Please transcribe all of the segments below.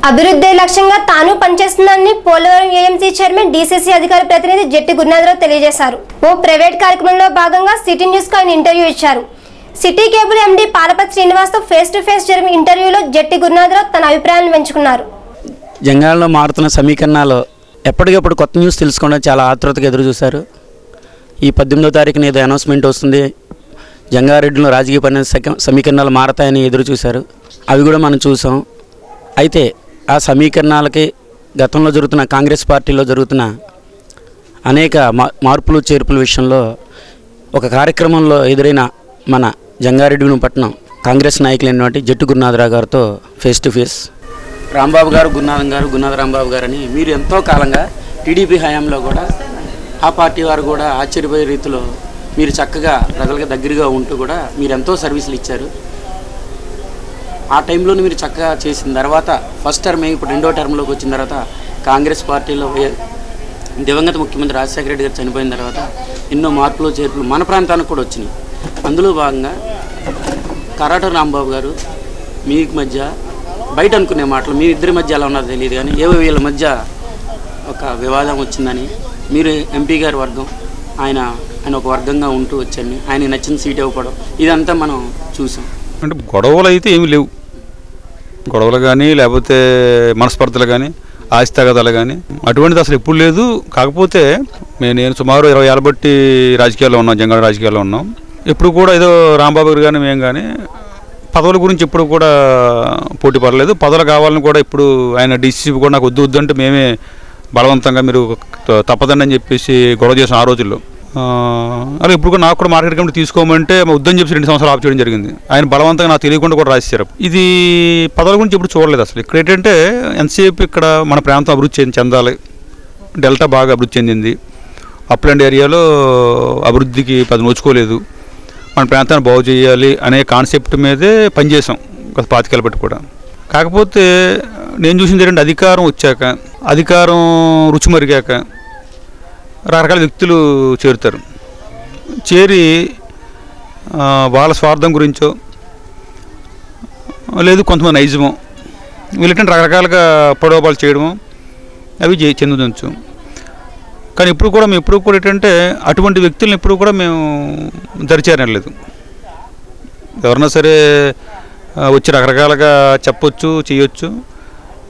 అభివృద్ధి లక్ష్యంగా తాను పనిచేస్తున్నానని పోలవరం ఏఎంసీ చైర్మన్ డీసీసీ అధికార ప్రతినిధి జట్టి గురునాథరావు తెలియజేశారు. ఓ ప్రైవేట్ కార్యక్రమంలో భాగంగా సిటీ న్యూస్ కు ఆయన ఇంటర్వ్యూ ఇచ్చారు. సిటీ కేబుల్ ఎండీ పాలపతి శ్రీనివాస్తో ఫేస్ టు ఫేస్ జరిగిన ఇంటర్వ్యూలో జట్టి గురునాథరావు తన అభిప్రాయాలను పంచుకున్నారు. జంగాల్లో మారుతున్న సమీకరణాలు ఎప్పటికప్పుడు కొత్త న్యూస్ తెలుసుకోవడం చాలా ఆతృతగా ఎదురు చూశారు. ఈ 18వ తారీఖున ఏదో అనౌన్స్మెంట్ వస్తుంది, జంగారెడ్డిలో రాజకీయ సమీకరణాలు మారతాయని ఎదురు చూశారు. అవి కూడా మనం చూసాం. అయితే ఆ సమీకరణాలకి గతంలో జరుగుతున్న కాంగ్రెస్ పార్టీలో జరుగుతున్న అనేక మార్పులు చేర్పుల విషయంలో ఒక కార్యక్రమంలో ఎదురైన మన జంగారెడ్డి పట్టణం కాంగ్రెస్ నాయకులైనటువంటి జట్టి గురునాథరావు గారితో ఫేస్ టు ఫేస్. రాంబాబు గారు, గురునాథ రాంబాబు గారు అని మీరు ఎంతో కాలంగా టీడీపీ హయాంలో కూడా ఆ పార్టీ వారు కూడా ఆశ్చర్యపోయే రీతిలో మీరు చక్కగా ప్రజలకు దగ్గరగా ఉంటూ కూడా మీరు ఎంతో సర్వీసులు ఇచ్చారు. ఆ టైంలోనే మీరు చక్కగా చేసిన తర్వాత ఫస్ట్ టర్మ్ ఇప్పుడు రెండో టర్మ్లోకి వచ్చిన తర్వాత కాంగ్రెస్ పార్టీలో దివంగత ముఖ్యమంత్రి రాజశేఖర రెడ్డి గారు చనిపోయిన తర్వాత ఎన్నో మార్పులు చేర్పులు మన ప్రాంతానికి కూడా వచ్చినాయి. అందులో భాగంగా కరాట రాంబాబు గారు మీకు మధ్య బయట అనుకునే మాటలు మీ ఇద్దరి మధ్య ఎలా ఉన్నదో తెలియదు, కానీ ఏవో వీళ్ళ మధ్య ఒక వివాదం వచ్చిందని, మీరు ఎంపీ గారి వర్గం, ఆయన ఒక వర్గంగా ఉంటూ వచ్చారని, ఆయన నచ్చిన సీట్ ఇవ్వడం, ఇదంతా మనం చూసాం. అంటే గొడవలు అయితే ఏమి లేవు, గొడవలు కానీ లేకపోతే మనస్పర్ధలు కానీ ఆస్తి తగాదాలు కానీ అటువంటిది అసలు ఎప్పుడు లేదు. కాకపోతే నేను సుమారు 20 ఏళ్ళ బట్టి రాజకీయాల్లో ఉన్నాం, జంగారెడ్డి రాజకీయాల్లో ఉన్నాం. ఎప్పుడు కూడా ఏదో రాంబాబు గారు కానీ మేము కానీ పదవుల గురించి ఎప్పుడు కూడా పోటీ పడలేదు. పదవులు కావాలని కూడా ఇప్పుడు ఆయన డీసీసీ కూడా నాకు వద్దు అంటే మేమే బలవంతంగా మీరు తప్పదండి అని చెప్పేసి గొడవ చేసాం ఆ రోజుల్లో. అలా ఇప్పుడు కూడా నాకు కూడా మార్కెట్ కమిటీ తీసుకోమంటే వద్దని చెప్పి 2 సంవత్సరాలు ఆఫ్ చేయడం జరిగింది. ఆయన బలవంతంగా నాకు తెలియకుండా కూడా రాసేశారు. ఇది పదవుల గురించి ఇప్పుడు చూడలేదు అసలు. ఇక్కడ ఏంటంటే ఎంతసేపు ఇక్కడ మన ప్రాంతం అభివృద్ధి చెందాలి, డెల్టా బాగా అభివృద్ధి చెందింది, అప్లాండ్ ఏరియాలో అభివృద్ధికి నోచుకోలేదు, మన ప్రాంతాన్ని బాగు చేయాలి అనే కాన్సెప్ట్ మీదే పనిచేసాం గత 25 ఏళ్ళ బట్టి కూడా. కాకపోతే నేను చూసింది ఏంటంటే అధికారం వచ్చాక, అధికారం రుచి మరిగాక రకరకాల వ్యక్తులు చేరుతారు. చేరి వాళ్ళ స్వార్థం గురించో లేదు కొంతమంది నైజమో వీళ్ళంటే రకరకాలుగా పొడవబాలు చేయడము అవి చెందవచ్చు. కానీ ఇప్పుడు కూడా మేము ఎప్పుడు కూడా ఏంటంటే అటువంటి వ్యక్తులను ఎప్పుడు కూడా మేము దరిచేరలేదు. ఎవరన్నా సరే వచ్చి రకరకాలుగా చెప్పొచ్చు, చేయొచ్చు,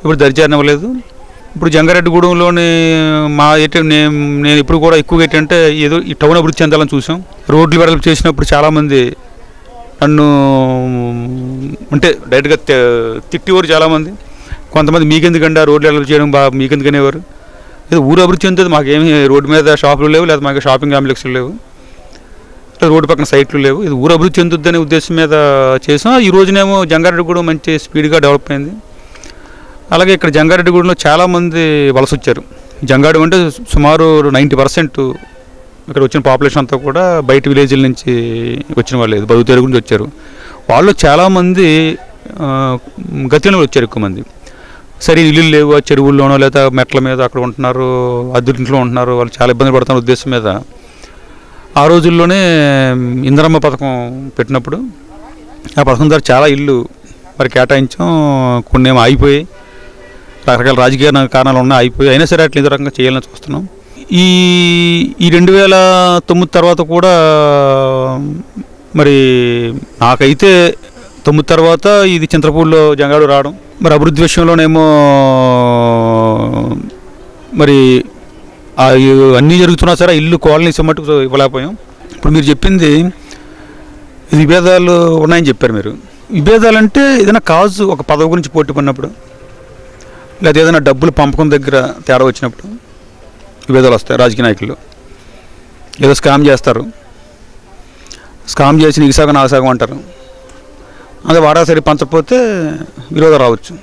ఇప్పుడు దరిచేరనివ్వలేదు. ఇప్పుడు జంగారెడ్డిగూడెంలోని నేను ఇప్పుడు కూడా ఎక్కువగా ఏంటంటే ఏదో ఈ టౌన్ అభివృద్ధి చెందాలని చూసాం. రోడ్లు వెడల్పు చేసినప్పుడు చాలామంది నన్ను అంటే డైరెక్ట్గా తిట్టేవారు చాలామంది. కొంతమంది మీకెందుకండి ఆ రోడ్లు వెడల్పు చేయడం మీకెందుకనేవారు. ఏదో ఊరు అభివృద్ధి చెందుతుంది, మాకేమి రోడ్డు మీద షాపులు లేవు, లేదా మాకు షాపింగ్ కాంప్లెక్స్లు లేవు, లేదా రోడ్డు పక్కన సైట్లు లేవు. ఇది ఊరు అభివృద్ధి చెందుద్ది అనే ఉద్దేశం మీద చేసాం. ఈ రోజునేమో జంగారెడ్డిగూడెం మంచి స్పీడ్గా డెవలప్ అయింది. అలాగే ఇక్కడ జంగారెడ్డిగూడెంలో చాలామంది వలస వచ్చారు. జంగారెడ్డి అంటే సుమారు 90% ఇక్కడ వచ్చిన పాపులేషన్ అంతా కూడా బయట విలేజ్ల నుంచి వచ్చిన వాళ్ళు, బతుకు తెరుగు నుంచి వచ్చారు. వాళ్ళు చాలామంది గతిలో వచ్చారు. ఎక్కువ మంది సరే ఇల్లు లేవు, చెరువుల్లోనో లేదా మెట్ల మీద అక్కడ ఉంటున్నారు, అద్దెంట్లో ఉంటున్నారు, వాళ్ళు చాలా ఇబ్బంది పడుతున్న ఉద్దేశం మీద ఆ రోజుల్లోనే ఇందిరమ్మ పథకం పెట్టినప్పుడు ఆ పథకం ద్వారా చాలా ఇల్లు మరి కేటాయించాం. కొన్ని ఏమో ఆగిపోయి, రకరకాల రాజకీయ కారణాలు ఉన్నాయి, అయిపోయి. అయినా సరే అట్లా ఇదే రకంగా చేయాలని చూస్తున్నాం. ఈ 2009 తర్వాత కూడా మరి నాకైతే 9 తర్వాత ఇది చింతపూడిలో జంగారెడ్డి రావడం, మరి అభివృద్ధి విషయంలోనేమో మరి అన్నీ జరుగుతున్నా సరే ఇల్లు కాలనీస్ మట్టుకు ఇవ్వలేకపోయాం. ఇప్పుడు మీరు చెప్పింది విభేదాలు ఉన్నాయని చెప్పారు మీరు. విభేదాలు అంటే ఏదైనా కాజు ఒక పదవి గురించి పోటీ పడినప్పుడు, లేదా ఏదైనా డబ్బులు పంపకం దగ్గర తేడా వచ్చినప్పుడు విభేదాలు వస్తాయి. రాజకీయ నాయకులు ఏదో స్కామ్ చేస్తారు, స్కామ్ చేసి నీకు సగం నాకు సగం అంటారు, అదే వాడా సరి పంచకపోతే విరోధం రావచ్చు.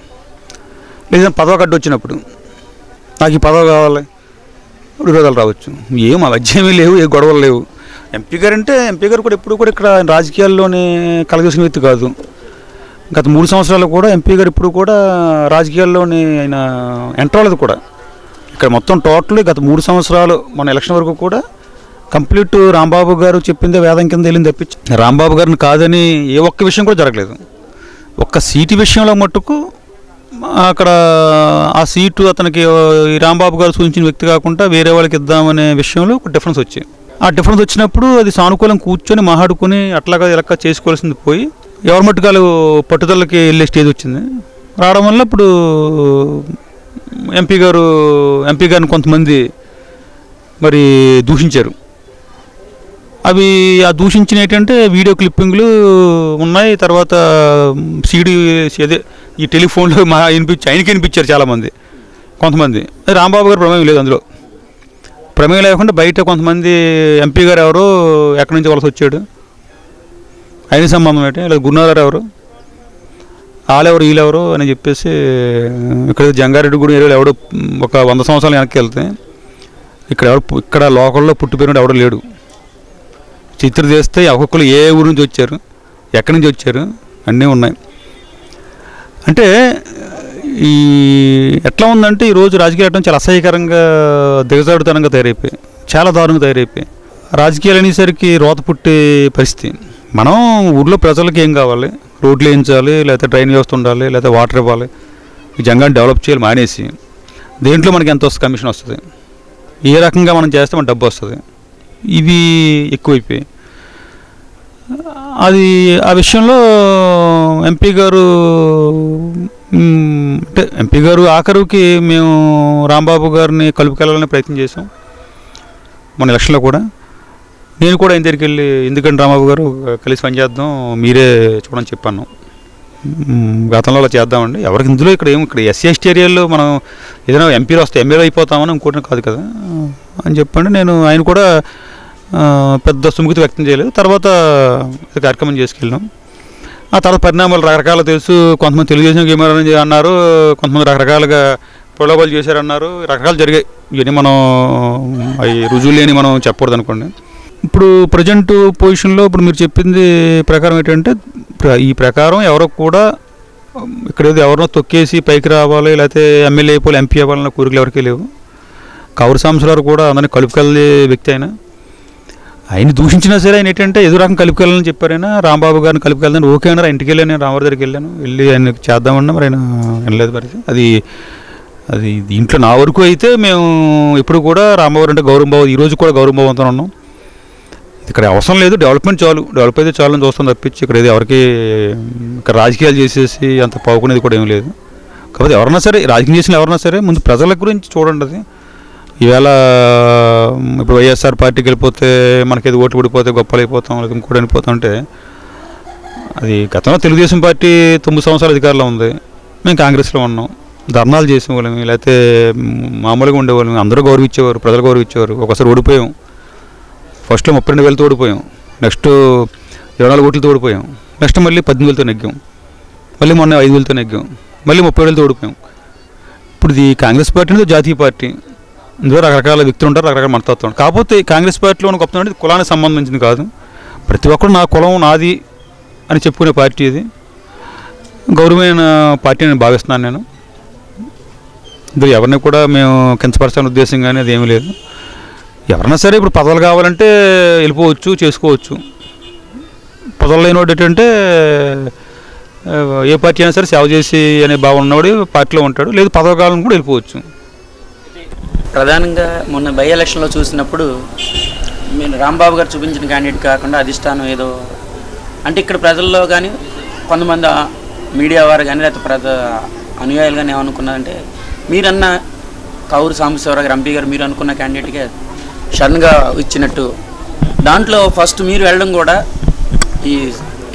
లేదా పదవి కట్టు వచ్చినప్పుడు నాకు ఈ పదవి కావాలి, విరోధాలు రావచ్చు. ఏం మధ్యేమీ లేవు, ఏ గొడవలు లేవు. ఎంపీ గారు అంటే ఎంపీ గారు కూడా ఎప్పుడు కూడా ఇక్కడ రాజకీయాల్లోనే కలగేసిన వ్యక్తి కాదు. గత 3 సంవత్సరాలు కూడా ఎంపీ గారు ఇప్పుడు కూడా రాజకీయాల్లోనే ఆయన ఎంటర్ అవ్వలేదు కూడా. ఇక్కడ మొత్తం టోటల్ గత 3 సంవత్సరాలు మన ఎలక్షన్ వరకు కూడా కంప్లీట్ రాంబాబు గారు చెప్పిందే వేదం కింద వెళ్ళింది తప్పించి రాంబాబు గారిని కాదని ఏ ఒక్క విషయం కూడా జరగలేదు. ఒక్క సీటు విషయంలో మట్టుకు అక్కడ ఆ సీటు అతనికి ఈ రాంబాబు గారు సూచించిన వ్యక్తి కాకుండా వేరే వాళ్ళకి ఇద్దామనే విషయంలో ఒక డిఫరెన్స్ వచ్చాయి. ఆ డిఫరెన్స్ వచ్చినప్పుడు అది సానుకూలం కూర్చొని మాట్లాడుకుని అట్లాగా ఇలా చేసుకోవాల్సింది పోయి ఎవరి మట్టుకాలు పట్టుదలకి వెళ్ళే స్టేజ్ వచ్చింది. రావడం వల్ల ఇప్పుడు ఎంపీ గారిని కొంతమంది మరి దూషించారు. అవి ఆ దూషించిన ఏంటంటే వీడియో క్లిప్పింగ్లు ఉన్నాయి. తర్వాత సీడీ అదే ఈ టెలిఫోన్లో ఆయనకి వినిపించారు చాలామంది. కొంతమంది రాంబాబు గారు ప్రమేయం లేదు అందులో. ప్రమేయం లేకుండా బయట కొంతమంది ఎంపీ గారు ఎవరో ఎక్కడి నుంచి వలస వచ్చాడు, ఆయన సంబంధం ఏంటి, లేదా గురునాథ్ ఎవరు, వాళ్ళెవరు వీళ్ళెవరు అని చెప్పేసి ఇక్కడ జంగారెడ్డి గుడి ఏరియాలో ఎవడో ఒక 100 సంవత్సరాలు వెనక్కి వెళ్తే ఇక్కడ లోకల్లో పుట్టిపోయినట్టు ఎవడో లేడు. చిత్ర చేస్తే ఒక్కొక్కరు ఏ ఊరు నుంచి వచ్చారు, ఎక్కడి నుంచి వచ్చారు అన్నీ ఉన్నాయి. అంటే ఈ ఎట్లా ఉందంటే ఈరోజు రాజకీయాలు చాలా అసహ్యకరంగా దిగజాడుతనంగా తయారైపోయాయి, చాలా దారుణంగా తయారైపోయాయి. రాజకీయాలు అనేసరికి రోత పుట్టే పరిస్థితి. మనం ఊర్లో ప్రజలకు ఏం కావాలి, రోడ్లు వేయించాలి, లేకపోతే డ్రైన్ వ్యవస్థ ఉండాలి, లేకపోతే వాటర్ ఇవ్వాలి, ఈ జంగాన్ని డెవలప్ చేయాలి మానేసి దేంట్లో మనకి ఎంత వస్తుంది, కమిషన్ వస్తుంది, ఏ రకంగా మనం చేస్తే మన డబ్బు వస్తుంది, ఇవి ఎక్కువైపోయాయి. అది ఆ విషయంలో ఎంపీ గారు ఆఖరుకి మేము రాంబాబు గారిని కలుపుకెళ్ళాలని ప్రయత్నం చేసాం మన ఎలక్షన్లో కూడా. నేను కూడా ఆయన దగ్గరికి వెళ్ళి ఎందుకంటే రాంబాబు గారు కలిసి పనిచేద్దాం, మీరే చూడని చెప్పాను. గతంలో అలా చేద్దామండి, ఎవరికి ఇందులో ఇక్కడ ఎస్సీ ఎస్టీ ఏరియాలో మనం ఏదైనా ఎంపీలు వస్తే ఎమ్మెల్యే అయిపోతామని ఇంకోటి కాదు కదా అని చెప్పండి. నేను ఆయన కూడా పెద్ద సుముఖత వ్యక్తం చేయలేదు. తర్వాత కార్యక్రమం చేసుకెళ్ళాం. ఆ తర్వాత పరిణామాలు రకరకాలు తెలుసు. కొంతమంది తెలుగుదేశం ఏమని అన్నారు, కొంతమంది రకరకాలుగా ప్రలోభాలు చేశారన్నారు, రకరకాలు జరిగాయి. ఇవన్నీ మనం అవి రుజువు లేని మనం చెప్పకూడదు అనుకోండి. ఇప్పుడు ప్రజెంట్ పొజిషన్లో ఇప్పుడు మీరు చెప్పింది ప్రకారం ఏంటంటే ఈ ప్రకారం ఎవరో కూడా ఇక్కడ ఎవరినో తొక్కేసి పైకి రావాలి, లేకపోతే ఎమ్మెల్యే అయిపోవాలి, ఎంపీ అవ్వాలన్న కోరికలు ఎవరికీ లేవు. కౌరు సాంబశివరావు కూడా అందరినీ కలుపుకెళ్ళే వ్యక్తి ఆయన దూషించినా సరే ఆయన ఏంటంటే ఎదురు రకం కలుపుకెళ్ళాలని చెప్పారైనా. రాంబాబు గారిని కలుపుకెళ్దాను ఓకే అన్నారు. ఇంటికి వెళ్ళాను, నేను రామారావు దగ్గరికి వెళ్ళి ఆయన చేద్దామన్నా మరి ఆయన వినలేదు. మరి అది దీంట్లో నా వరకు అయితే మేము ఇప్పుడు కూడా రాంబాబు అంటే గౌరవభావం, ఈరోజు కూడా గౌరవభావంతో ఉన్నాం. ఇక్కడ అవసరం లేదు, డెవలప్మెంట్ డెవలప్ అయితే చాలని చూస్తాం తప్పించి ఇక్కడ ఏదో ఎవరికి ఇక్కడ రాజకీయాలు చేసేసి అంత పావుకునేది కూడా ఏం లేదు. కాకపోతే ఎవరన్నా సరే రాజకీయం చేసిన ఎవరన్నా సరే ముందు ప్రజల గురించి చూడండి. అది ఈవేళ ఇప్పుడు వైఎస్ఆర్ పార్టీకి వెళ్ళిపోతే మనకేది ఓట్లు పడిపోతే గొప్పలు అయిపోతాం, లేదా ఇంకోటి అయిపోతాం అంటే అది గతంలో తెలుగుదేశం పార్టీ 9 సంవత్సరాల అధికారంలో ఉంది, మేము కాంగ్రెస్లో ఉన్నాం, ధర్నాలు చేసేవాళ్ళం, లేకపోతే మామూలుగా ఉండేవాళ్ళం, అందరూ గౌరవించేవారు, ప్రజలు గౌరవించేవారు. ఒకసారి ఓడిపోయాం, ఫస్ట్లో 32,000తో ఓడిపోయాం, నెక్స్ట్ 24 ఓట్లతో ఓడిపోయాం, నెక్స్ట్ మళ్ళీ 18,000తో నెగ్గాం, మళ్ళీ మొన్న 5,000తో నెగ్గాం, మళ్ళీ 30,000తో ఓడిపోయాం. ఇప్పుడు ఇది కాంగ్రెస్ పార్టీ అనేది జాతీయ పార్టీ, ఇందులో రకరకాల వ్యక్తులు ఉంటారు, రకరకాల మనస్తత్వం. కాకపోతే కాంగ్రెస్ పార్టీలో ఉన్న గొప్పతనం అనేది కులానికి సంబంధించింది కాదు. ప్రతి ఒక్కరు నా కులం నాది అని చెప్పుకునే పార్టీ ఇది. గౌరవమైన పార్టీ అని భావిస్తున్నాను నేను. ఇందులో ఎవరిని కూడా మేము కించపరచాలని ఉద్దేశం కానీ అది ఏమీ లేదు. ఎవరైనా సరే ఇప్పుడు పదవులు కావాలంటే వెళ్ళిపోవచ్చు, చేసుకోవచ్చు. పదవులు లేనివాడు ఏంటంటే ఏ పార్టీ అయినా సరే సేవ చేసి అనే భావన ఉన్నవాడు పార్టీలో ఉంటాడు, లేదు పదవి కావాలని కూడా వెళ్ళిపోవచ్చు. ప్రధానంగా మొన్న బై ఎలక్షన్లో చూసినప్పుడు మీరు రాంబాబు గారు చూపించిన క్యాండిడేట్ కాకుండా అధిష్టానం ఏదో అంటే ఇక్కడ ప్రజల్లో కానీ కొంతమంది మీడియా వారు కానీ లేకపోతే అనుయాయులు కానీ ఏమనుకున్నారంటే మీరన్న కౌరు సాంబశివరావు గారు ఎంపీ గారు మీరు అనుకున్న క్యాండిడేట్గా షర్న్గా ఇచ్చినట్టు. దాంట్లో ఫస్ట్ మీరు వెళ్ళడం కూడా ఈ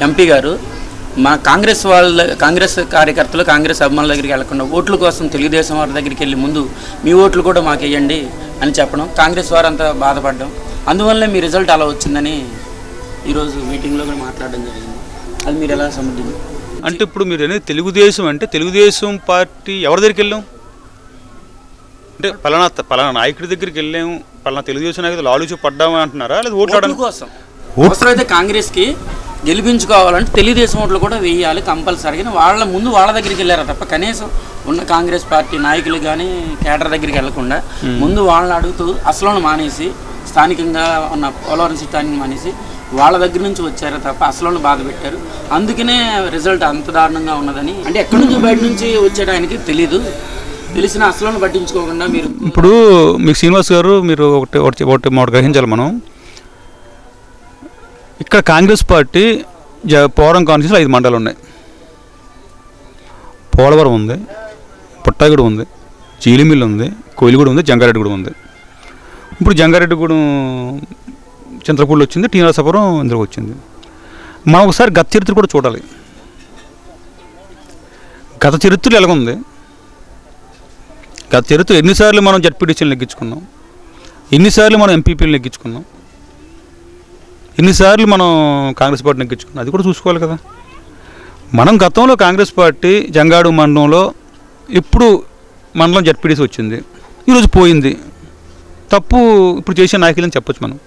ఎంపీ గారు మా కాంగ్రెస్ కార్యకర్తలు కాంగ్రెస్ అభిమానుల దగ్గరికి వెళ్లకుండా ఓట్ల కోసం తెలుగుదేశం వారి దగ్గరికి వెళ్ళి ముందు మీ ఓట్లు కూడా మాకు వేయండి అని చెప్పడం, కాంగ్రెస్ వారు అంతా బాధపడడం, అందువల్లే మీ రిజల్ట్ అలా వచ్చిందని ఈరోజు మీటింగ్లో కూడా మాట్లాడడం జరిగింది. అది మీరు ఎలా సమర్థించారు? అంటే ఇప్పుడు మీరు అనేది తెలుగుదేశం అంటే తెలుగుదేశం పార్టీ ఎవరి దగ్గరికి వెళ్ళాం అంటే పలానా నాయకుడి దగ్గరికి వెళ్ళాము, పలానా తెలుగుదేశం నాయకులు ఆలోచి పడ్డామని అంటున్నారా, లేదా ఓట్ల కోసం అవసరమైతే కాంగ్రెస్కి గెలిపించుకోవాలంటే తెలుగుదేశం ఓట్లు కూడా వేయాలి కంపల్సరీగా. వాళ్ళ దగ్గరికి వెళ్ళారు తప్ప కనీసం ఉన్న కాంగ్రెస్ పార్టీ నాయకులు కానీ కేడర్ దగ్గరికి వెళ్లకుండా ముందు వాళ్ళని అడుగుతూ అసలు మానేసి స్థానికంగా ఉన్న పోలవరం సిట్టాన్ని మానేసి వాళ్ళ దగ్గర నుంచి వచ్చారు తప్ప అసలు బాధ పెట్టారు. అందుకనే రిజల్ట్ అంత దారుణంగా ఉన్నదని, అంటే ఎక్కడి నుంచి బయట నుంచి వచ్చాడు ఆయనకి తెలీదు, తెలిసిన అసలు పట్టించుకోకుండా మీరు ఇప్పుడు మీకు శ్రీనివాస్ గారు మీరు ఒకటి గ్రహించాలి. మనం ఇక్కడ కాంగ్రెస్ పార్టీ పోలవరం కాన్స్టిట్యూన్సీలో 5 మండలాలు ఉన్నాయి. పోలవరం ఉంది, పుట్టాగూడ ఉంది, చీలిమిల్లి ఉంది, కోయిలగూడ ఉంది, జంగారెడ్డిగూడెం ఉంది. ఇప్పుడు జంగారెడ్డిగూడెం చింతలపూడిలో వచ్చింది, టీ నరసాపురం ఇందులో వచ్చింది. మనం ఒకసారి గత చరిత్ర కూడా చూడాలి. గత చరిత్రలు ఎలాగుంది, గత చరిత్ర ఎన్నిసార్లు మనం జడ్పీటీసీలు నెగ్గించుకున్నాం, ఎన్నిసార్లు మనం ఎంపీపీలు నెగ్గించుకున్నాం, ఎన్నిసార్లు మనం కాంగ్రెస్ పార్టీ నెగ్గించుకున్నాం, అది కూడా చూసుకోవాలి కదా. మనం గతంలో కాంగ్రెస్ పార్టీ జంగాడు మండలంలో ఇప్పుడు మండలం జడ్పీటీసీ వచ్చింది, ఈరోజు పోయింది. తప్పు ఇప్పుడు చేసే నాయకులని చెప్పొచ్చు మనం.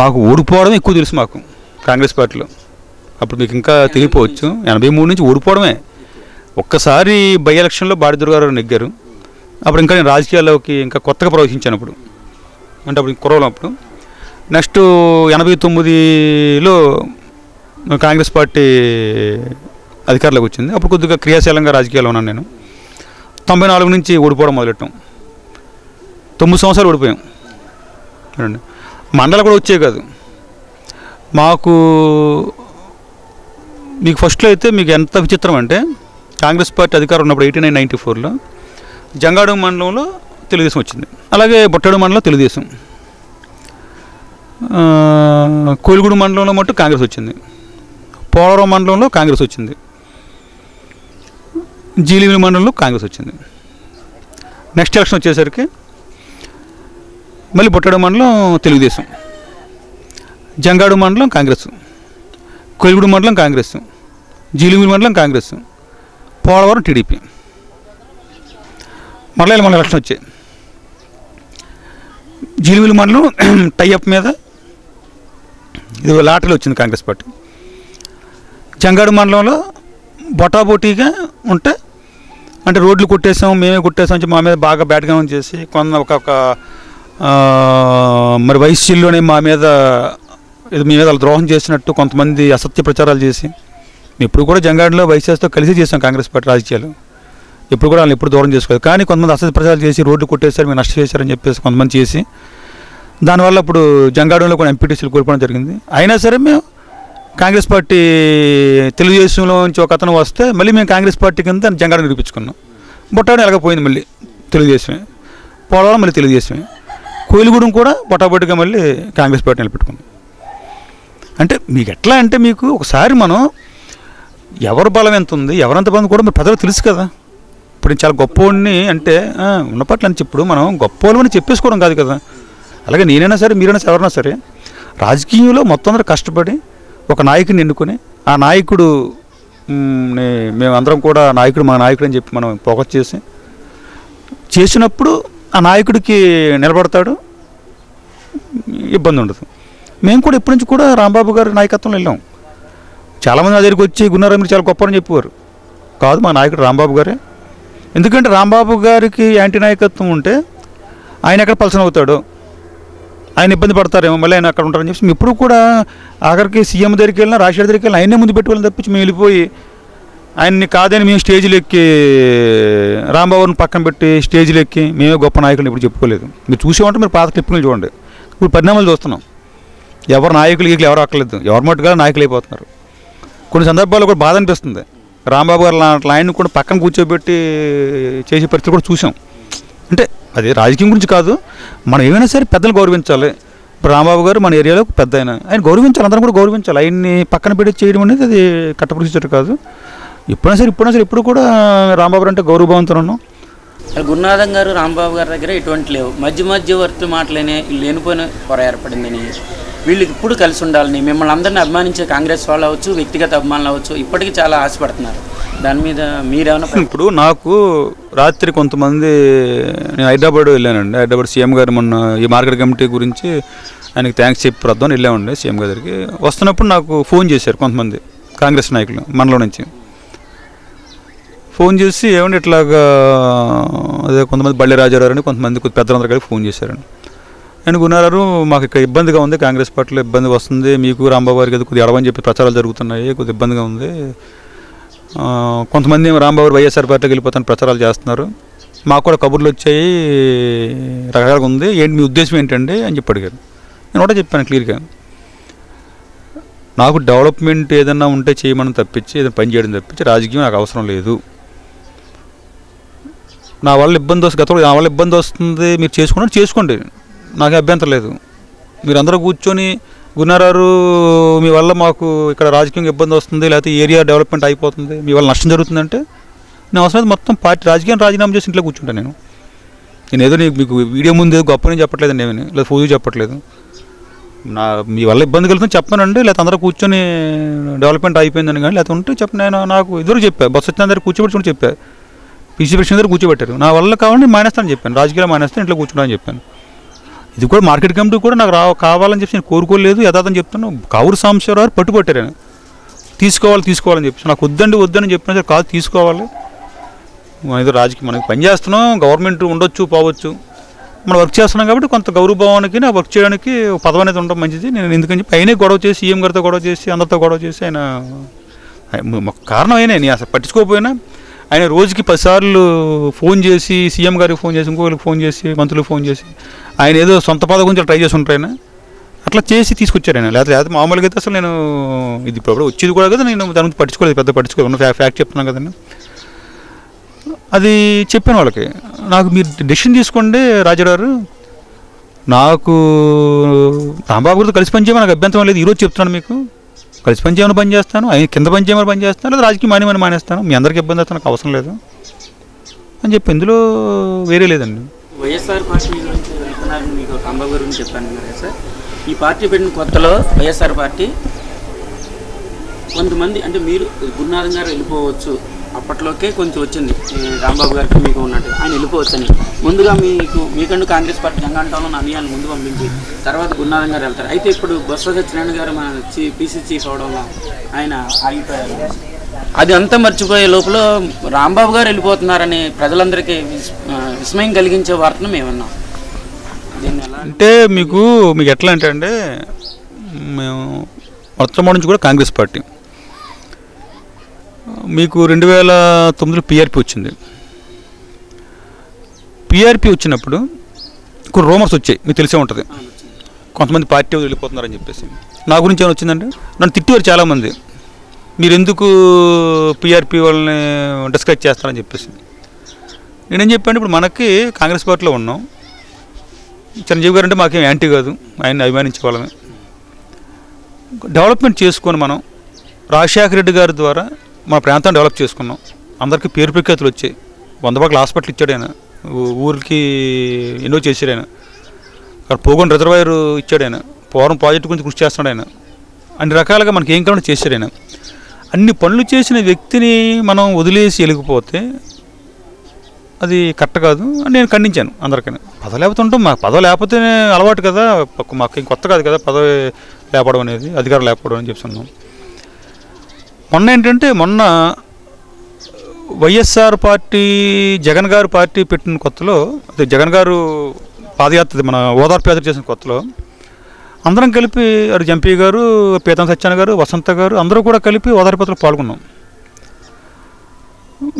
మాకు ఓడిపోవడం ఎక్కువ తెలుసు మాకు కాంగ్రెస్ పార్టీలో. అప్పుడు మీకు ఇంకా తెలియపోవచ్చు, 83 నుంచి ఓడిపోవడమే. ఒక్కసారి బై ఎలక్షన్లో బాడిదుర్గ గారు నెగ్గారు. అప్పుడు ఇంకా నేను రాజకీయాల్లోకి ఇంకా కొత్తగా ప్రవేశించాను అప్పుడు, అంటే అప్పుడు కురవలం. అప్పుడు నెక్స్ట్ 89లో కాంగ్రెస్ పార్టీ అధికారంలోకి వచ్చింది. అప్పుడు కొద్దిగా క్రియాశీలంగా రాజకీయాల్లో ఉన్నాను నేను. 94 నుంచి ఓడిపోవడం మొదలెట్టాం. 9 సంవత్సరాలు ఓడిపోయాం. మండలం కూడా వచ్చే కాదు మాకు. మీకు ఫస్ట్లో అయితే మీకు ఎంత విచిత్రం అంటే, కాంగ్రెస్ పార్టీ అధికారం ఉన్నప్పుడు 89-94లో జంగాడు మండలంలో తెలుగుదేశం వచ్చింది, అలాగే బొట్టాడు మండలంలో తెలుగుదేశం, కోయిలగూడ మండలంలో మట్టు కాంగ్రెస్ వచ్చింది, పోలవరం మండలంలో కాంగ్రెస్ వచ్చింది, జీలిమిలి మండలంలో కాంగ్రెస్ వచ్చింది. నెక్స్ట్ ఎలక్షన్ వచ్చేసరికి మళ్ళీ బొట్టాడు మండలం తెలుగుదేశం, జంగాడు మండలం కాంగ్రెస్, కోయిలగూడ మండలం కాంగ్రెస్, జీలిమిలి మండలం కాంగ్రెస్, పోలవరం టీడీపీ. మళ్ళీ మన ఎలక్షన్ వచ్చాయి. జీలిమిలి మండలం టైఅప్ మీద ఇది లాటరీలో వచ్చింది కాంగ్రెస్ పార్టీ. జంగాడు మండలంలో బొటాబోటీగా ఉంటే, అంటే రోడ్లు కొట్టేసాం, మేమే కొట్టేసాం మా మీద బాగా బ్యాడ్గా చేసి ఒక మరి వైసీల్లోనే మా మీద మీ మీద ద్రోహం చేసినట్టు కొంతమంది అసత్య ప్రచారాలు చేసి, ఇప్పుడు కూడా జంగాడిలో వైసీతో కలిసి చేసాం కాంగ్రెస్ పార్టీ రాజకీయాలు. ఇప్పుడు కూడా వాళ్ళు ఎప్పుడు దూరం చేసుకోలేదు. కానీ కొంతమంది అసత్య ప్రచారాలు చేసి రోడ్లు కొట్టేశారు, మీరు నష్టం చేశారని చెప్పేసి కొంతమంది చేసి, దానివల్ల ఇప్పుడు జంగాడంలో కూడా ఎంపీటీసీలు కోల్పోవడం జరిగింది. అయినా సరే మేము కాంగ్రెస్ పార్టీ తెలుగుదేశంలో నుంచి ఒక అతను వస్తే మళ్ళీ మేము కాంగ్రెస్ పార్టీ కింద జంగాడ నిరూపించుకున్నాం. బొట్టాడు ఎలాగపోయింది మళ్ళీ తెలుగుదేశమే, పోలవరం మళ్ళీ తెలుగుదేశమే, కోయిలగూడెం కూడా బొటాబొట్టిగా మళ్ళీ కాంగ్రెస్ పార్టీ నిలబెట్టుకున్నాం. అంటే మీకు ఎట్లా అంటే, మీకు ఒకసారి మనం ఎవరు బలం ఎంత ఉంది, ఎవరంత బలం కూడా మీరు ప్రజలకు తెలుసు కదా. ఇప్పుడు నేను చాలా గొప్పవాడిని అంటే ఉన్నపట్ల అని ఇప్పుడు మనం గొప్పవాళ్ళని చెప్పేసుకోవడం కాదు కదా. అలాగే నేనైనా సరే, మీరైనా సరే, ఎవరైనా సరే రాజకీయంలో మొత్తం అందరూ కష్టపడి ఒక నాయకుడిని ఎన్నుకొని, ఆ నాయకుడు మేమందరం కూడా నాయకుడు మా నాయకుడు అని చెప్పి మనం ఫోకస్ చేసినప్పుడు ఆ నాయకుడికి నిలబడతాడు, ఇబ్బంది ఉండదు. మేము కూడా ఎప్పటి నుంచి కూడా రాంబాబు గారి నాయకత్వంలో వెళ్ళాం. చాలామంది నా దగ్గరికి వచ్చి గున్నారా మీరు చాలా గొప్పని చెప్పేవారు. కాదు, మా నాయకుడు రాంబాబు గారే. ఎందుకంటే రాంబాబు గారికి యాంటీ నాయకత్వం ఉంటే ఆయన ఎక్కడ పలసన అవుతాడో, ఆయన ఇబ్బంది పడతారేమో, మళ్ళీ ఆయన అక్కడ ఉంటారని చెప్పి ఎప్పుడు కూడా ఆఖరికి సీఎం దగ్గరికి వెళ్ళినా, రాజశేఖర్ దగ్గరికి వెళ్ళినా ఆయనే ముందు పెట్టుకోవాలని తప్పించి మేము వెళ్ళిపోయి ఆయన్ని కాదని మేము స్టేజ్లు ఎక్కి రాంబాబుని పక్కన పెట్టి స్టేజ్లు ఎక్కి మేమే గొప్ప నాయకులు ఇప్పుడు చెప్పుకోలేదు. మీరు చూసేమంటే మీరు పాత క్లిప్పులు చూడండి. ఇప్పుడు పరిణామాలు చూస్తున్నాం. ఎవరు నాయకులు ఎవరు అక్కర్లేదు, ఎవరు మట్టుగా నాయకులు అయిపోతున్నారు. కొన్ని సందర్భాల్లో కూడా బాధ అనిపిస్తుంది. రాంబాబు గారు అట్లా ఆయన్ని కూడా పక్కన కూర్చోబెట్టి చేసే పరిస్థితి కూడా చూసాం. అంటే అది రాజకీయం గురించి కాదు, మనం ఏమైనా సరే పెద్దలు గౌరవించాలి. ఇప్పుడు రాంబాబు గారు మన ఏరియాలో పెద్ద ఆయన గౌరవించాలి, అందరం కూడా గౌరవించాలి. ఆయన్ని పక్కన పెట్టి చేయడం అనేది అది కట్టపరిచేట కాదు. ఇప్పుడైనా సరే ఇప్పుడు కూడా రాంబాబు గారు అంటే గౌరవభావంతో ఉన్నాం. గురునాథం గారు రాంబాబు గారి దగ్గర ఎటువంటి లేవు, మధ్యవర్తి మాటలేనే లేనిపోయిన పొర ఏర్పడిందని, వీళ్ళకి ఇప్పుడు కలిసి ఉండాలని మిమ్మల్ని అందరినీ అభిమానించే కాంగ్రెస్ వాళ్ళు అవ్వచ్చు, వ్యక్తిగత అభిమానులు అవ్వచ్చు, ఇప్పటికీ చాలా ఆశపడుతున్నారు. దాని మీద మీరేమన్నా? ఇప్పుడు నాకు రాత్రి కొంతమంది, నేను హైదరాబాద్ వెళ్ళానండి. హైదరాబాద్ సీఎం గారు మొన్న ఈ మార్కెట్ కమిటీ గురించి ఆయనకి థ్యాంక్స్ చెప్పి వద్దామని వెళ్ళామండి సీఎం గారి దగ్గరికి. వస్తున్నప్పుడు నాకు ఫోన్ చేశారు కొంతమంది కాంగ్రెస్ నాయకులు మండలం నుంచి. ఫోన్ చేసి ఏమంటే ఇట్లాగా అదే కొంతమంది బళ్ళి రాజారావు అని కొంతమంది పెద్దలందరూ కలిసి ఫోన్ చేశారండి. నేను గున్నారు మాకు ఇక్కడ ఇబ్బందిగా ఉంది, కాంగ్రెస్ పార్టీలో ఇబ్బంది వస్తుంది, మీకు రాంబాబు గారికి కొద్దిగా ఎడవని చెప్పి ప్రచారాలు జరుగుతున్నాయి, కొద్దిగా ఇబ్బందిగా ఉంది. కొంతమంది రాంబాబు వైఎస్ఆర్ పార్టీకి వెళ్ళిపోతాను ప్రచారాలు చేస్తున్నారు, మాకు కూడా కబుర్లు వచ్చాయి, రకరకాలుగా ఉంది, ఏంటి మీ ఉద్దేశం ఏంటండి అని చెప్పి అడిగారు. నేను కూడా చెప్పాను క్లియర్గా, నాకు డెవలప్మెంట్ ఏదన్నా ఉంటే చేయమని తప్పించి, ఏదైనా పని చేయడం తప్పించి రాజకీయం నాకు అవసరం లేదు. నా వల్ల ఇబ్బంది వస్తుంది, మీరు చేసుకోండి, నాకు అభ్యంతరం లేదు. మీరు అందరూ కూర్చొని గున్నారారు మీ వల్ల మాకు ఇక్కడ రాజకీయంగా ఇబ్బంది వస్తుంది, లేకపోతే ఏరియా డెవలప్మెంట్ అయిపోతుంది, మీ వల్ల నష్టం జరుగుతుందంటే నేను అవసరం మొత్తం పార్టీ రాజకీయం రాజీనామా చేసి ఇంట్లో కూర్చుంటాను. నేను ఏదో మీకు వీడియో ముందు గొప్ప నేను చెప్పట్లేదండి, ఏమని లేదా ఫోజు చెప్పట్లేదు. మీ వల్ల ఇబ్బంది కలుగుతుంది చెప్పానండి, లేకపోతే అందరూ కూర్చొని డెవలప్మెంట్ అయిపోయిందని కానీ లేకపోతే ఉంటే నేను నాకు ఎదురు చెప్పాను, బస్సు వచ్చిన దగ్గర కూర్చోబెట్టుకుని చెప్పాను, పీసీ ప్రెసిడెంట్ దగ్గర కూర్చోబెట్టారు, నా వల్ల కావాలని మానేస్తానని చెప్పాను, రాజకీయాలు మానేస్తాను, ఇంట్లో కూర్చుంటానని చెప్పాను. ఇది కూడా మార్కెట్ కమిటీ కూడా నాకు కావాలని చెప్పి నేను కోరుకోలేదు, యథార్థం చెప్తాను. కావూరు సాంబశివరావు పట్టుబట్టారు, ఆయన తీసుకోవాలని చెప్పి, నాకు వద్దని చెప్పినా సరే కాదు తీసుకోవాలి, ఏదో రాజకీయం మనకి పని చేస్తున్నాం, గవర్నమెంట్ ఉండొచ్చు పోవచ్చు, మనం వర్క్ చేస్తున్నాం కాబట్టి కొంత గౌరవభావానికి ఆ వర్క్ చేయడానికి పదవి అనేది ఉండడం మంచిది. నేను ఎందుకని చెప్పి ఆయనే గొడవ చేసి, సీఎం గారితో గొడవ చేసి, అందరితో గొడవ చేసి, ఆయన కారణం అయినా నేను అసలు పట్టించుకోకపోయినా ఆయన రోజుకి 10 సార్లు ఫోన్ చేసి, సీఎం గారికి ఫోన్ చేసి, ఇంకోళ్ళకి ఫోన్ చేసి, మంత్రులకు ఫోన్ చేసి, ఆయన ఏదో సొంత పదవి గురించి ట్రై చేసి ఉంటారు, ఆయన అట్లా చేసి తీసుకొచ్చారు ఆయన. లేకపోతే మామూలుగా అయితే అసలు నేను ఇది ఇప్పుడు వచ్చేది కూడా కదా, నేను దాని గురించి పట్టించుకోలేదు, ఉన్న ఫ్యాక్ట్ చెప్తున్నాను కదండి. అది చెప్పాను వాళ్ళకి, నాకు మీరు డెసిషన్ తీసుకోండి రాజాగారు, నాకు రాంబాబు గారితో కలిసి పనిచేయమని నాకు అభ్యంతరం లేదు, ఈరోజు చెప్తున్నాను మీకు, కలిసి పనిచేయమని పని చేస్తాను, ఆయన కింద పనిచేయమని పని చేస్తాను, లేదా రాజకీయ మానేస్తాను, మీ అందరికీ ఇబ్బంది అయితే నాకు అవసరం లేదు అని చెప్పి ఇందులో వేరే లేదండి. వైఎస్ఆర్ పార్టీ గురించి వెళ్తున్నారని మీకు రాంబాబు గారి గురించి చెప్పాను కదా సార్. ఈ పార్టీ పెట్టిన కొత్తలో వైఎస్ఆర్ పార్టీ కొంతమంది అంటే మీరు గురునాథం గారు వెళ్ళిపోవచ్చు, అప్పట్లోకే కొంచెం వచ్చింది రాంబాబు గారికి మీకు ఉన్నట్టు ఆయన వెళ్ళిపోవచ్చని, ముందుగా మీకంటూ కాంగ్రెస్ పార్టీ జంగాంటంలో అన్యాయాన్ని ముందు పంపించి తర్వాత గురునాథం గారు వెళ్తారు. అయితే ఇప్పుడు బొత్స సత్యనారాయణ గారు మన పీసీ చీఫ్ అవడంలో ఆయన ఆగిపోయారు. అది అంతా మర్చిపోయే లోపల రాంబాబు గారు వెళ్ళిపోతున్నారని ప్రజలందరికీ విస్మయం కలిగించే వార్తను మేము విన్నాం. దీన్ని ఎలా అంటే మీకు ఎట్లా అంటే మేము మొట్టమొదటి నుంచి కూడా కాంగ్రెస్ పార్టీ, మీకు 2009లో పిఆర్పి వచ్చింది. పిఆర్పి వచ్చినప్పుడు కొన్ని రూమర్స్ వచ్చాయి, మీకు తెలిసే ఉంటుంది, కొంతమంది పార్టీ వెళ్ళిపోతున్నారని చెప్పేసి. నా గురించి ఏమైనా వచ్చిందంటే నన్ను తిట్టేవారు చాలామంది, మీరు ఎందుకు పిఆర్పి వాళ్ళని డిస్కస్ చేస్తారని చెప్పేసి. నేనేం చెప్పాను, ఇప్పుడు మనకి కాంగ్రెస్ పార్టీలో ఉన్నాం, చిరంజీవి గారు అంటే మాకేం యాంటీ కాదు, ఆయన్ని అభిమానించే వాళ్ళమే, డెవలప్మెంట్ చేసుకొని మనం రాజశేఖర రెడ్డి గారి ద్వారా మా ప్రాంతాన్ని డెవలప్ చేసుకున్నాం, అందరికీ పేరు ప్రఖ్యాతులు వచ్చాయి, 100 పక్కల హాస్పిటల్ ఇచ్చాడు ఆయన, ఊరికి ఎన్నో చేశాడు ఆయన, అక్కడ పోగొని రిజర్వాయర్ ఇచ్చాడు ఆయన, పోరం ప్రాజెక్టు గురించి కృషి చేస్తున్నాడు ఆయన, అన్ని రకాలుగా మనకి ఏం కావాలో చేశాడు ఆయన. అన్ని పనులు చేసిన వ్యక్తిని మనం వదిలేసి వెళ్ళిపోతే అది కరెక్ట్ కాదు అని నేను ఖండించాను అందరికీ. పదవి లేకపోతే ఉంటాం, మాకు పదవి లేకపోతే అలవాటు కదా, మాకు కొత్త కాదు కదా పదవి లేపడం అనేది, అధికారం లేకపోవడం అని చెప్తున్నాం. మొన్న వైఎస్ఆర్ పార్టీ జగన్ గారు పార్టీ పెట్టిన కొత్తలో, అదే జగన్ గారు పాదయాత్ర మన ఓదార్పు యాత్ర చేసిన కొత్తలో అందరం కలిపి ఎంపీ గారు, పీతం సత్యనారాయణ గారు, వసంత గారు అందరూ కూడా కలిపి ఓదార్పు యాత్రలో పాల్గొన్నాం.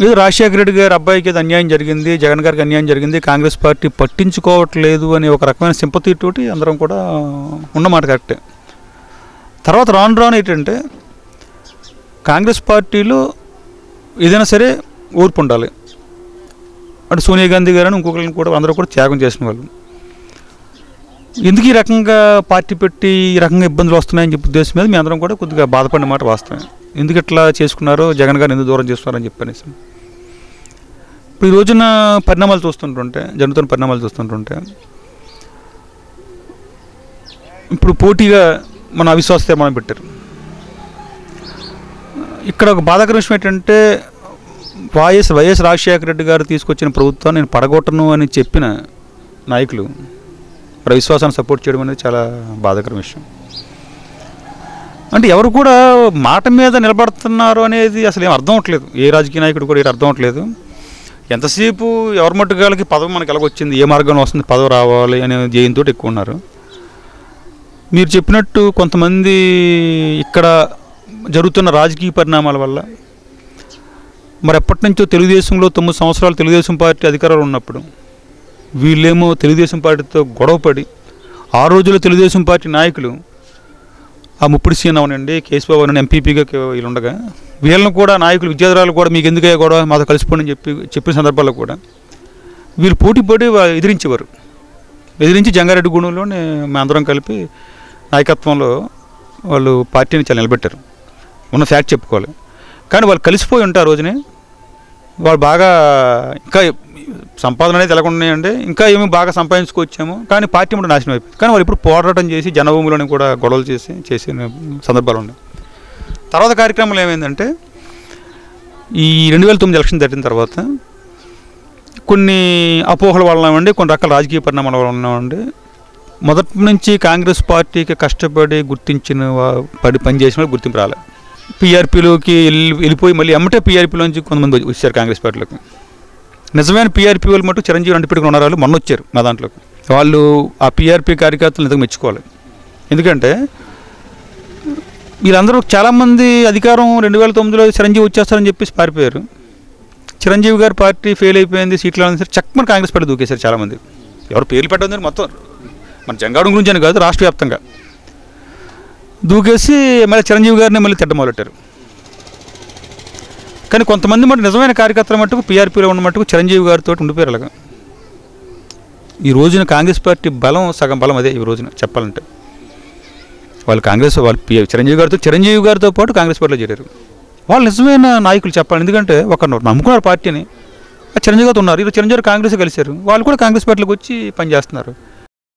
ఏదో రాజశేఖర రెడ్డి గారి అబ్బాయికి ఏదో అన్యాయం జరిగింది, జగన్ గారికి అన్యాయం జరిగింది, కాంగ్రెస్ పార్టీ పట్టించుకోవట్లేదు అని ఒక రకమైన సింపతి తోటి అందరం కూడా ఉన్నమాట కరెక్టే. తర్వాత రాను ఏంటంటే కాంగ్రెస్ పార్టీలో ఏదైనా సరే ఓర్పు ఉండాలి, అంటే సోనియా గాంధీ గారు ఇంకొకరిని కూడా అందరూ కూడా త్యాగం చేసిన వాళ్ళు. ఎందుకు ఈ రకంగా పార్టీ పెట్టి ఈ రకంగా ఇబ్బందులు వస్తున్నాయని చెప్పి ఉద్దేశం మీద మీ అందరం కూడా కొద్దిగా బాధపడిన మాట వాస్తవం. ఎందుకు ఇట్లా చేసుకున్నారో, జగన్ గారిని ఎందుకు దూరం చేస్తున్నారని చెప్పనేసి. ఇప్పుడు ఈ రోజున జరుగుతున్న పరిణామాలు చూస్తుంటుంటే ఇప్పుడు పోటీగా మన అవిశ్వాస తీర్మానం పెట్టారు. ఇక్కడ ఒక బాధాకర విషయం ఏంటంటే వైఎస్ రాజశేఖర రెడ్డి గారు తీసుకొచ్చిన ప్రభుత్వాన్ని నేను పడగొట్టను అని చెప్పిన నాయకులు విశ్వాసాన్ని సపోర్ట్ చేయడం అనేది చాలా బాధాకర విషయం. అంటే ఎవరు కూడా మాట మీద నిలబడుతున్నారు అనేది అసలు ఏం అర్థం అవట్లేదు, ఏ రాజకీయ నాయకుడు కూడా ఏం అర్థం అవట్లేదు. ఎంతసేపు ఎవరి మట్టుగాలకి పదవి మనకి ఎలాగొచ్చింది, ఏ మార్గంలో వస్తుంది పదవి రావాలి అనే జయంతో ఎక్కువ ఉన్నారు. మీరు చెప్పినట్టు కొంతమంది ఇక్కడ జరుగుతున్న రాజకీయ పరిణామాల వల్ల మరి ఎప్పటి నుంచో తెలుగుదేశంలో 9 సంవత్సరాలు తెలుగుదేశం పార్టీ అధికారంలో ఉన్నప్పుడు వీళ్ళేమో తెలుగుదేశం పార్టీతో గొడవపడి ఆ రోజుల్లో తెలుగుదేశం పార్టీ నాయకులు ఆ ముప్పిడి సీన్ అవనండి, కేశబాబు అవనండి ఎంపీపీగా వీళ్ళు ఉండగా వీళ్ళని కూడా నాయకులు విద్యార్థులు కూడా మీకు ఎందుకయ్యా గొడవ మాతో కలిసిపోండి అని చెప్పిన సందర్భాల్లో కూడా వీళ్ళు పోటీ ఎదిరించేవారు. ఎదిరించి జంగారెడ్డిగూడెంలోనే మేము అందరం కలిపి నాయకత్వంలో వాళ్ళు పార్టీని చాలా నిలబెట్టారు. ఉన్న ఫ్యాక్ట్ చెప్పుకోవాలి. కానీ వాళ్ళు కలిసిపోయి ఉంటారు. ఆ రోజునే వాళ్ళు బాగా ఇంకా సంపాదన అనేది ఎలాగున్నాయండి, ఇంకా ఏమి బాగా సంపాదించుకొచ్చాము, కానీ పార్టీ కూడా నాశనం అయిపోయింది. కానీ వాళ్ళు ఇప్పుడు పోరాటం చేసి జనభూమిలోని కూడా గొడవలు చేసిన సందర్భాలు ఉన్నాయి. తర్వాత కార్యక్రమాలు ఏమైందంటే ఈ 2009 ఎలక్షన్ జరిగిన తర్వాత కొన్ని అపోహల వల్ల ఉన్నామండి, కొన్ని రకాల రాజకీయ పరిణామాల వల్ల ఉన్నామండి. మొదటి నుంచి కాంగ్రెస్ పార్టీకి కష్టపడి గుర్తించిన పనిచేసిన వాళ్ళు గుర్తింపు రాలే. పీఆర్పీలోకి వెళ్ళిపోయి మళ్ళీ ఎమ్మటే పీఆర్పీలోంచి కొంతమంది వచ్చారు కాంగ్రెస్ పార్టీలోకి. నిజమైన పీఆర్పీ వాళ్ళు మటు చిరంజీవి అంటిపెట్టుకుని ఉన్నారు. వాళ్ళు మొన్న వచ్చారు మా దాంట్లోకి. వాళ్ళు ఆ పీఆర్పీ కార్యకర్తలు నిజంగా మెచ్చుకోవాలి. ఎందుకంటే వీళ్ళందరూ చాలామంది అధికారం 2009లో చిరంజీవి వచ్చేస్తారని చెప్పేసి పారిపోయారు. చిరంజీవి గారి పార్టీ ఫెయిల్ అయిపోయింది, సీట్లు అన్నా సరే చక్కమని కాంగ్రెస్ పార్టీ దూకేశారు చాలామంది. ఎవరు పేర్లు పెట్టడం మొత్తం మన జంగాడం గురించి అని కాదు, రాష్ట్ర వ్యాప్తంగా దూకేసి మళ్ళీ చిరంజీవి గారిని మళ్ళీ తిట్ట మొదలెట్టారు. కానీ కొంతమంది మటు నిజమైన కార్యకర్తల మట్టుకు పీఆర్పీలో ఉన్న మట్టుకు చిరంజీవి గారితో ఉండిపోయారు. అలాగా ఈ రోజున కాంగ్రెస్ పార్టీ బలం సగం బలం అదే. ఈ రోజున చెప్పాలంటే వాళ్ళు చిరంజీవి గారితో పాటు కాంగ్రెస్ పార్టీలో చేరారు. వాళ్ళు నిజమైన నాయకులు చెప్పాలి. ఎందుకంటే ఒకరు నమ్ముకున్నారు పార్టీని, చిరంజీవి గారితో ఉన్నారు. ఈరోజు చిరంజీవి కాంగ్రెస్ కలిశారు, వాళ్ళు కూడా కాంగ్రెస్ పార్టీలోకి వచ్చి పనిచేస్తున్నారు.